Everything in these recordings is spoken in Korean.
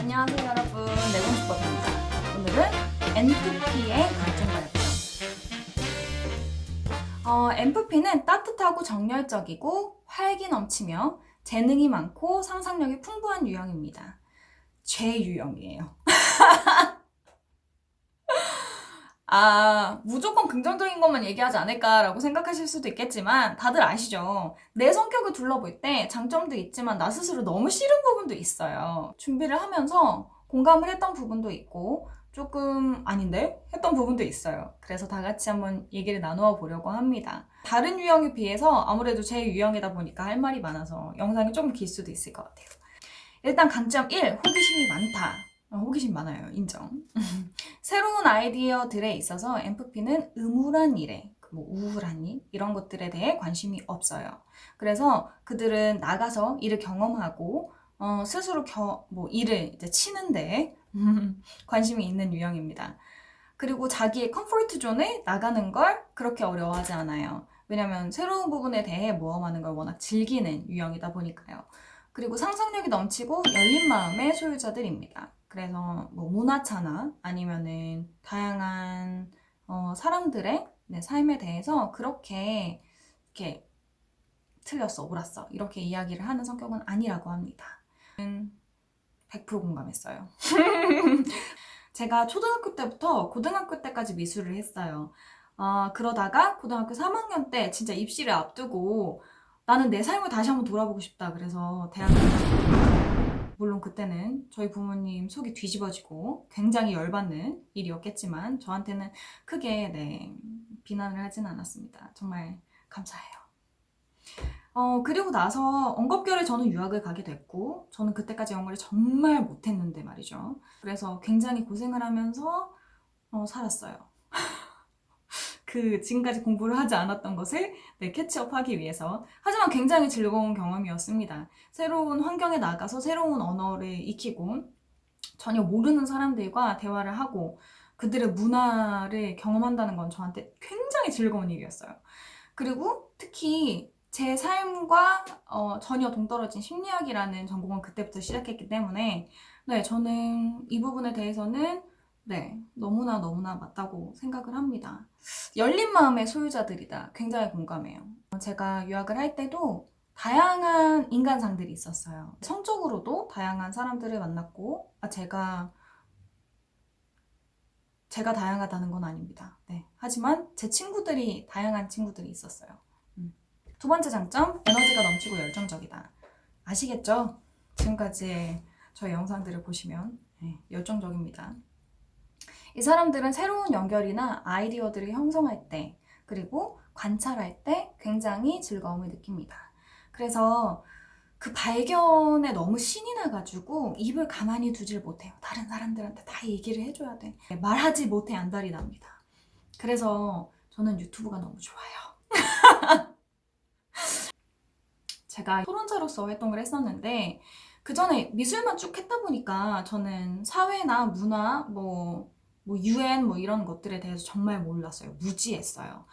안녕하세요 여러분, 내공주법입니다. 오늘은 NFP의 강점 발표. NFP는 따뜻하고 정열적이고 활기 넘치며 재능이 많고 상상력이 풍부한 유형입니다. 제 유형이에요. 무조건 긍정적인 것만 얘기하지 않을까라고 생각하실 수도 있겠지만 다들 아시죠? 내 성격을 둘러볼 때 장점도 있지만 나 스스로 너무 싫은 부분도 있어요. 준비를 하면서 공감을 했던 부분도 있고 조금 아닌데? 했던 부분도 있어요. 그래서 다 같이 한번 얘기를 나누어 보려고 합니다. 다른 유형에 비해서 아무래도 제 유형이다 보니까 할 말이 많아서 영상이 조금 길 수도 있을 것 같아요. 일단 강점 1, 호기심이 많다. 호기심 많아요. 인정. 새로운 아이디어들에 있어서 NFP는 의무란 일에, 뭐 우울한 일, 이런 것들에 대해 관심이 없어요. 그래서 그들은 나가서 일을 경험하고, 스스로 뭐 일을 이제 치는데 관심이 있는 유형입니다. 그리고 자기의 컴포트 존에 나가는 걸 그렇게 어려워하지 않아요. 왜냐면 새로운 부분에 대해 모험하는 걸 워낙 즐기는 유형이다 보니까요. 그리고 상상력이 넘치고 열린 마음의 소유자들입니다. 그래서 뭐 문화차나 아니면은 다양한 사람들의 삶에 대해서 그렇게 이렇게 틀렸어, 옳았어 이렇게 이야기를 하는 성격은 아니라고 합니다. 100% 공감했어요. 제가 초등학교 때부터 고등학교 때까지 미술을 했어요. 그러다가 고등학교 3학년 때 진짜 입시를 앞두고 나는 내 삶을 다시 한번 돌아보고 싶다. 그래서 대학을 물론 그때는 저희 부모님 속이 뒤집어지고 굉장히 열받는 일이었겠지만 저한테는 크게 비난을 하진 않았습니다. 정말 감사해요. 그리고 나서 엉겁결에 저는 유학을 가게 됐고 저는 그때까지 영어를 정말 못했는데 말이죠. 그래서 굉장히 고생을 하면서 살았어요. 지금까지 공부를 하지 않았던 것을 캐치업하기 위해서. 하지만 굉장히 즐거운 경험이었습니다. 새로운 환경에 나가서 새로운 언어를 익히고 전혀 모르는 사람들과 대화를 하고 그들의 문화를 경험한다는 건 저한테 굉장히 즐거운 일이었어요. 그리고 특히 제 삶과 전혀 동떨어진 심리학이라는 전공을 그때부터 시작했기 때문에 저는 이 부분에 대해서는 너무나 맞다고 생각을 합니다. 열린 마음의 소유자들이다. 굉장히 공감해요. 제가 유학을 할 때도 다양한 인간상들이 있었어요. 성적으로도 다양한 사람들을 만났고, 제가 다양하다는 건 아닙니다. 하지만 제 친구들이 다양한 친구들이 있었어요. 두 번째 장점, 에너지가 넘치고 열정적이다. 아시겠죠? 지금까지의 저희 영상들을 보시면 열정적입니다. 이 사람들은 새로운 연결이나 아이디어들을 형성할 때 그리고 관찰할 때 굉장히 즐거움을 느낍니다. 그래서 그 발견에 너무 신이 나가지고 입을 가만히 두질 못해요. 다른 사람들한테 다 얘기를 해줘야 돼. 말하지 못해 안달이 납니다. 그래서 저는 유튜브가 너무 좋아요. 제가 토론자로서 활동을 했었는데 그 전에 미술만 쭉 했다 보니까 저는 사회나 문화, UN 이런 것들에 대해서 정말 몰랐어요. 무지했어요.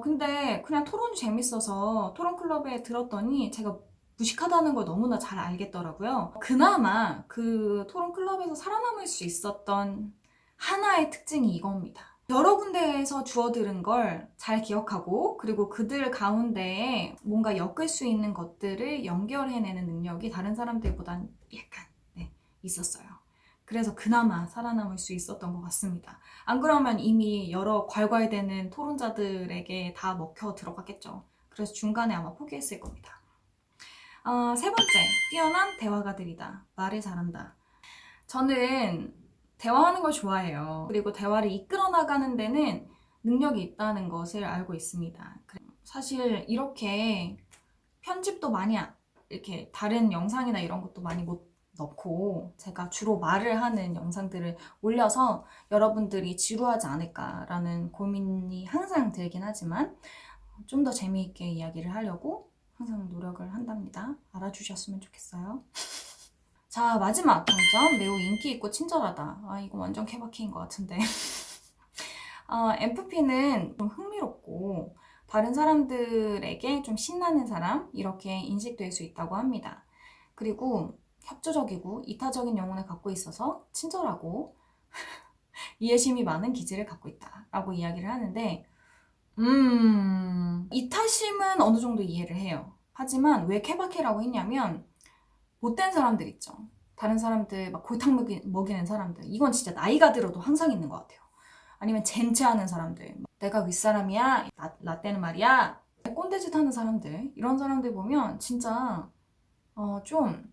근데 그냥 토론이 재밌어서 토론 클럽에 들었더니 제가 무식하다는 걸 너무나 잘 알겠더라고요. 그나마 그 토론 클럽에서 살아남을 수 있었던 하나의 특징이 이겁니다. 여러 군데에서 주워 들은 걸 잘 기억하고 그리고 그들 가운데에 뭔가 엮을 수 있는 것들을 연결해내는 능력이 다른 사람들보단 약간 있었어요. 그래서 그나마 살아남을 수 있었던 것 같습니다. 안 그러면 이미 여러 괄괄대는 토론자들에게 다 먹혀 들어갔겠죠. 그래서 중간에 아마 포기했을 겁니다. 세 번째, 뛰어난 대화가들이다. 말을 잘한다. 저는 대화하는 걸 좋아해요. 그리고 대화를 이끌어 나가는 데는 능력이 있다는 것을 알고 있습니다. 사실 이렇게 편집도 많이 이렇게 다른 영상이나 이런 것도 많이 못 넣고 제가 주로 말을 하는 영상들을 올려서 여러분들이 지루하지 않을까라는 고민이 항상 들긴 하지만 좀 더 재미있게 이야기를 하려고 항상 노력을 한답니다. 알아주셨으면 좋겠어요. 자, 마지막 장점, 매우 인기 있고 친절하다. 이거 완전 케바케인 것 같은데. NFP는 좀 흥미롭고 다른 사람들에게 좀 신나는 사람 이렇게 인식될 수 있다고 합니다. 그리고 협조적이고 이타적인 영혼을 갖고 있어서 친절하고 이해심이 많은 기질을 갖고 있다라고 이야기를 하는데 이타심은 어느 정도 이해를 해요. 하지만 왜 케바케라고 했냐면 못된 사람들 있죠. 다른 사람들 막 골탕 먹이는 사람들 이건 진짜 나이가 들어도 항상 있는 것 같아요. 아니면 젠체하는 사람들 내가 윗사람이야 라떼는 말이야 꼰대짓 하는 사람들 이런 사람들 보면 진짜 좀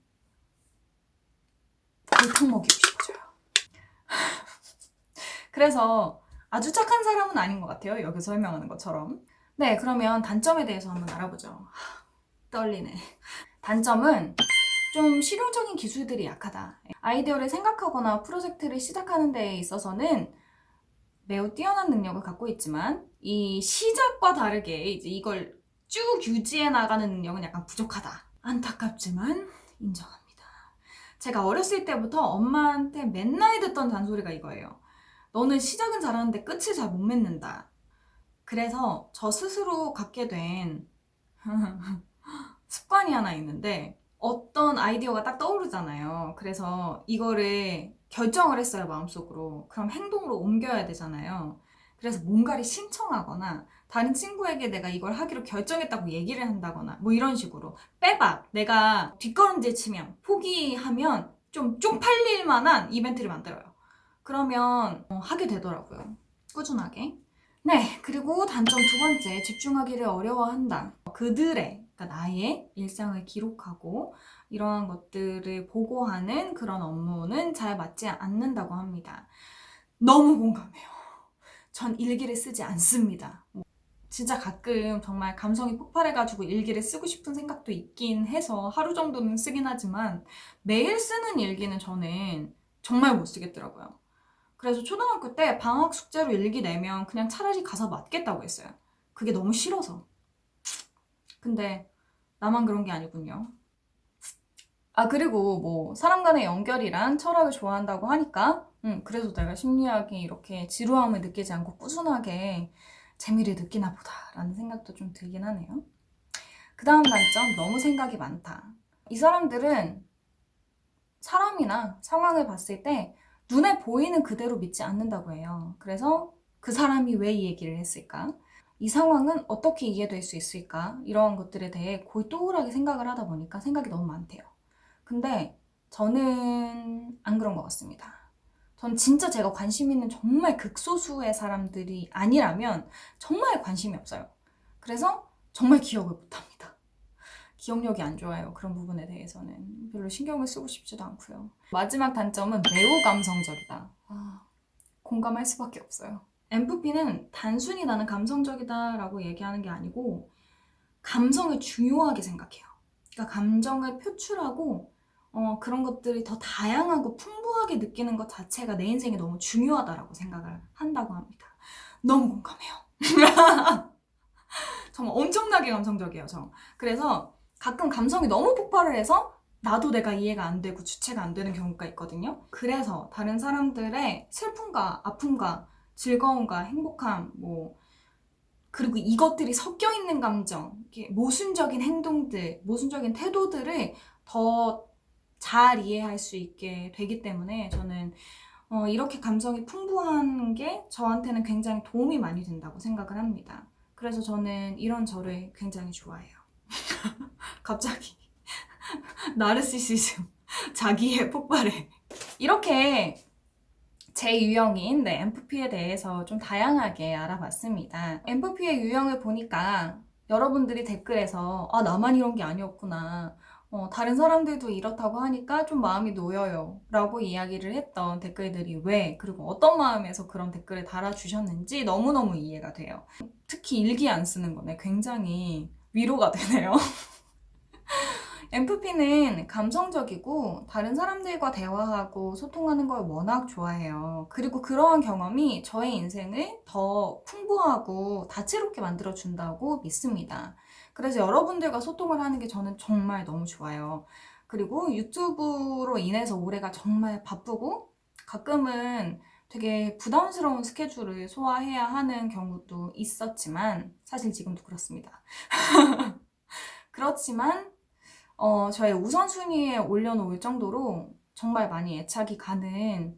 골탕 먹이고 싶어져요. 그래서 아주 착한 사람은 아닌 것 같아요. 여기 설명하는 것처럼. 네, 그러면 단점에 대해서 한번 알아보죠. 떨리네. 단점은 좀 실용적인 기술들이 약하다. 아이디어를 생각하거나 프로젝트를 시작하는 데 있어서는 매우 뛰어난 능력을 갖고 있지만 이 시작과 다르게 이제 이걸 쭉 유지해 나가는 능력은 약간 부족하다. 안타깝지만 인정합니다. 제가 어렸을 때부터 엄마한테 맨날 듣던 잔소리가 이거예요. 너는 시작은 잘하는데 끝을 잘 못 맺는다. 그래서 저 스스로 갖게 된 습관이 하나 있는데 어떤 아이디어가 딱 떠오르잖아요. 그래서 이거를 결정을 했어요, 마음속으로. 그럼 행동으로 옮겨야 되잖아요. 그래서 뭔가를 신청하거나 다른 친구에게 내가 이걸 하기로 결정했다고 얘기를 한다거나 뭐 이런 식으로 빼박 내가 뒷걸음질 치면 포기하면 좀 쪽팔릴 만한 이벤트를 만들어요. 그러면 하게 되더라고요. 꾸준하게. 네, 그리고 단점 두 번째, 집중하기를 어려워한다. 그들의, 그러니까 나의 일상을 기록하고 이러한 것들을 보고하는 그런 업무는 잘 맞지 않는다고 합니다. 너무 공감해요. 전 일기를 쓰지 않습니다. 진짜 가끔 정말 감성이 폭발해가지고 일기를 쓰고 싶은 생각도 있긴 해서 하루 정도는 쓰긴 하지만 매일 쓰는 일기는 저는 정말 못 쓰겠더라고요. 그래서 초등학교 때 방학 숙제로 일기 내면 그냥 차라리 가서 맞겠다고 했어요. 그게 너무 싫어서. 근데 나만 그런 게 아니군요. 아, 그리고 뭐 사람 간의 연결이랑 철학을 좋아한다고 하니까 그래서 내가 심리학이 이렇게 지루함을 느끼지 않고 꾸준하게 재미를 느끼나 보다라는 생각도 좀 들긴 하네요. 그 다음 단점, 너무 생각이 많다. 이 사람들은 사람이나 상황을 봤을 때 눈에 보이는 그대로 믿지 않는다고 해요. 그래서 그 사람이 왜 이 얘기를 했을까? 이 상황은 어떻게 이해될 수 있을까? 이런 것들에 대해 골똘하게 생각을 하다 보니까 생각이 너무 많대요. 근데 저는 안 그런 것 같습니다. 전 진짜 제가 관심 있는 정말 극소수의 사람들이 아니라면 정말 관심이 없어요. 그래서 정말 기억을 못합니다. 기억력이 안 좋아요. 그런 부분에 대해서는 별로 신경을 쓰고 싶지도 않고요. 마지막 단점은 매우 감성적이다. 공감할 수밖에 없어요. MFP는 단순히 나는 감성적이다라고 얘기하는 게 아니고 감성을 중요하게 생각해요. 그러니까 감정을 표출하고 그런 것들이 더 다양하고 풍부하게 느끼는 것 자체가 내 인생에 너무 중요하다라고 생각을 한다고 합니다. 너무 공감해요. 정말 엄청나게 감성적이에요, 저. 그래서 가끔 감성이 너무 폭발을 해서 나도 내가 이해가 안 되고 주체가 안 되는 경우가 있거든요. 그래서 다른 사람들의 슬픔과 아픔과 즐거움과 행복함, 그리고 이것들이 섞여 있는 감정, 모순적인 행동들, 모순적인 태도들을 더 잘 이해할 수 있게 되기 때문에 저는 이렇게 감성이 풍부한 게 저한테는 굉장히 도움이 많이 된다고 생각을 합니다. 그래서 저는 이런 저를 굉장히 좋아해요. 갑자기 나르시시즘, 자기의 폭발에 이렇게 제 유형인 MFP에 대해서 좀 다양하게 알아봤습니다. MFP의 유형을 보니까 여러분들이 댓글에서 나만 이런 게 아니었구나. 다른 사람들도 이렇다고 하니까 좀 마음이 놓여요. 라고 이야기를 했던 댓글들이 왜, 그리고 어떤 마음에서 그런 댓글을 달아주셨는지 너무너무 이해가 돼요. 특히 일기 안 쓰는 거네. 굉장히 위로가 되네요. MFP는 감성적이고 다른 사람들과 대화하고 소통하는 걸 워낙 좋아해요. 그리고 그러한 경험이 저의 인생을 더 풍부하고 다채롭게 만들어준다고 믿습니다. 그래서 여러분들과 소통을 하는 게 저는 정말 너무 좋아요. 그리고 유튜브로 인해서 올해가 정말 바쁘고 가끔은 되게 부담스러운 스케줄을 소화해야 하는 경우도 있었지만 사실 지금도 그렇습니다. 그렇지만 저의 우선순위에 올려놓을 정도로 정말 많이 애착이 가는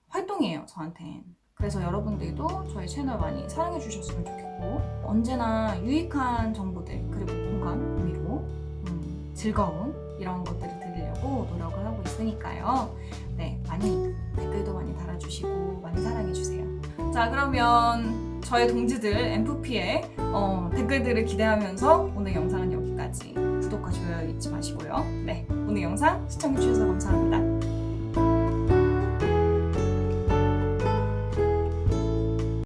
활동이에요, 저한텐. 그래서 여러분들도 저희 채널 많이 사랑해 주셨으면 좋겠고, 언제나 유익한 정보들, 그리고 공감, 위로, 즐거움, 이런 것들을 드리려고 노력을 하고 있으니까요. 네, 많이 댓글도 많이 달아주시고 많이 사랑해 주세요. 자, 그러면 저의 동지들 MFP의 댓글들을 기대하면서 오늘 영상은 여기까지. 구독과 좋아요 잊지 마시고요. 네, 오늘 영상 시청해 주셔서 감사합니다.